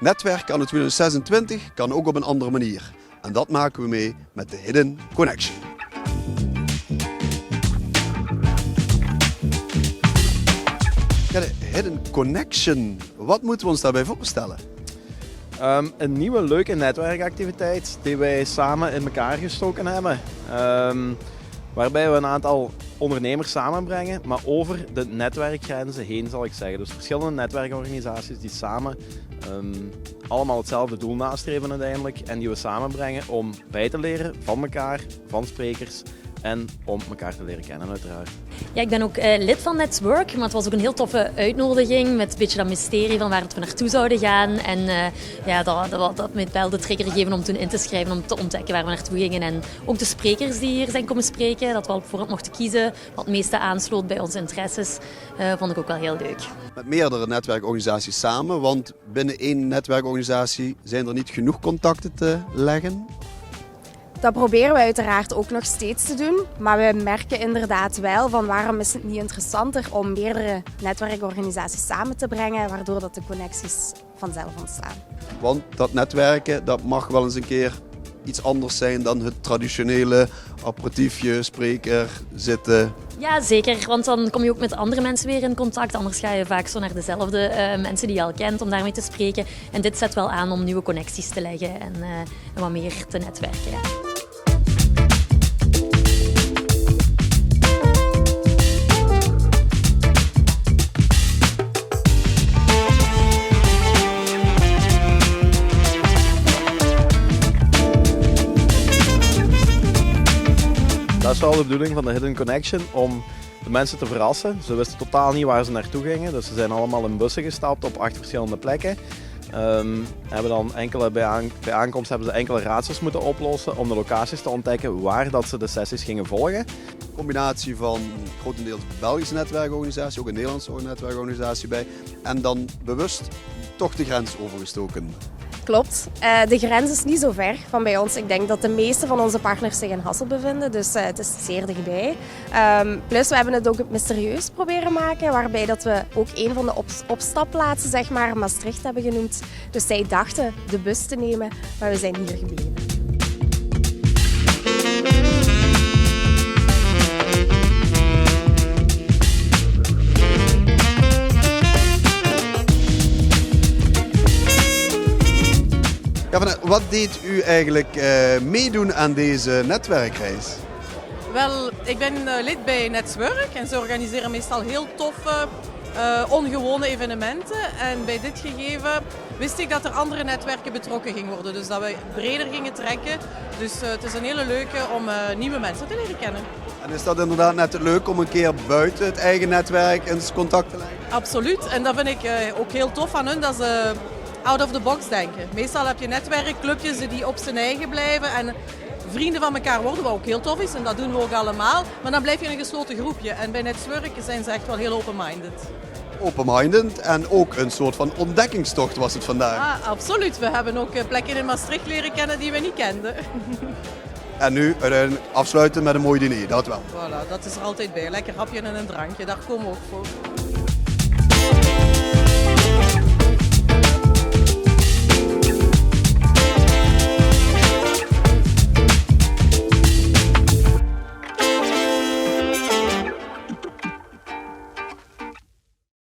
Netwerken anno 2026 kan ook op een andere manier. En dat maken we mee met de Hidden Connection. Ja, de Hidden Connection, wat moeten we ons daarbij voorstellen? Een nieuwe leuke netwerkactiviteit die wij samen in elkaar gestoken hebben. Waarbij we een aantal ondernemers samenbrengen, maar over de netwerkgrenzen heen zal ik zeggen. Dus verschillende netwerkorganisaties die samen allemaal hetzelfde doel nastreven uiteindelijk. En die we samenbrengen om bij te leren van elkaar, van sprekers. En om elkaar te leren kennen uiteraard. Ja, ik ben ook lid van Network, maar het was ook een heel toffe uitnodiging met een beetje dat mysterie van waar we naartoe zouden gaan. En dat me wel de trigger gegeven om toen in te schrijven, om te ontdekken waar we naartoe gingen. En ook de sprekers die hier zijn komen spreken, dat we al voorhand mochten kiezen wat het meeste aansloot bij onze interesses, vond ik ook wel heel leuk. Met meerdere netwerkorganisaties samen, want binnen één netwerkorganisatie zijn er niet genoeg contacten te leggen. Dat proberen we uiteraard ook nog steeds te doen, maar we merken inderdaad wel van waarom is het niet interessanter om meerdere netwerkorganisaties samen te brengen, waardoor dat de connecties vanzelf ontstaan. Want dat netwerken, dat mag wel eens een keer iets anders zijn dan het traditionele aperitiefje, spreker, zitten. Ja, zeker, want dan kom je ook met andere mensen weer in contact. Anders ga je vaak zo naar dezelfde mensen die je al kent om daarmee te spreken. En dit zet wel aan om nieuwe connecties te leggen en wat meer te netwerken. Ja. Dat is wel de bedoeling van de Hidden Connection, om de mensen te verrassen. Ze wisten totaal niet waar ze naartoe gingen, dus ze zijn allemaal in bussen gestapt op 8 verschillende plekken. Hebben dan bij aankomst hebben ze enkele raadsels moeten oplossen om de locaties te ontdekken waar dat ze de sessies gingen volgen. Een combinatie van grotendeels Belgische netwerkorganisatie, ook een Nederlandse netwerkorganisatie bij. En dan bewust toch de grens overgestoken. Klopt. De grens is niet zo ver van bij ons. Ik denk dat de meeste van onze partners zich in Hasselt bevinden, dus het is zeer dichtbij. Plus we hebben het ook mysterieus proberen maken, waarbij dat we ook een van de opstapplaatsen, zeg maar, Maastricht hebben genoemd. Dus zij dachten de bus te nemen, maar we zijn hier gebleven. Ja, wat deed u eigenlijk meedoen aan deze netwerkreis? Wel, ik ben lid bij Network en ze organiseren meestal heel toffe, ongewone evenementen. En bij dit gegeven wist ik dat er andere netwerken betrokken gingen worden. Dus dat we breder gingen trekken. Dus het is een hele leuke om nieuwe mensen te leren kennen. En is dat inderdaad net leuk om een keer buiten het eigen netwerk eens contact te leggen? Absoluut. En dat vind ik ook heel tof aan hun, dat ze out of the box denken. Meestal heb je netwerkclubjes die op zijn eigen blijven en vrienden van elkaar worden, wat ook heel tof is en dat doen we ook allemaal. Maar dan blijf je in een gesloten groepje en bij Network zijn ze echt wel heel open-minded. Open-minded en ook een soort van ontdekkingstocht was het vandaag. Ah, absoluut. We hebben ook plekken in Maastricht leren kennen die we niet kenden. En nu uiteindelijk afsluiten met een mooi diner, dat wel. Voilà, dat is er altijd bij. Lekker hapje en een drankje, daar komen we ook voor.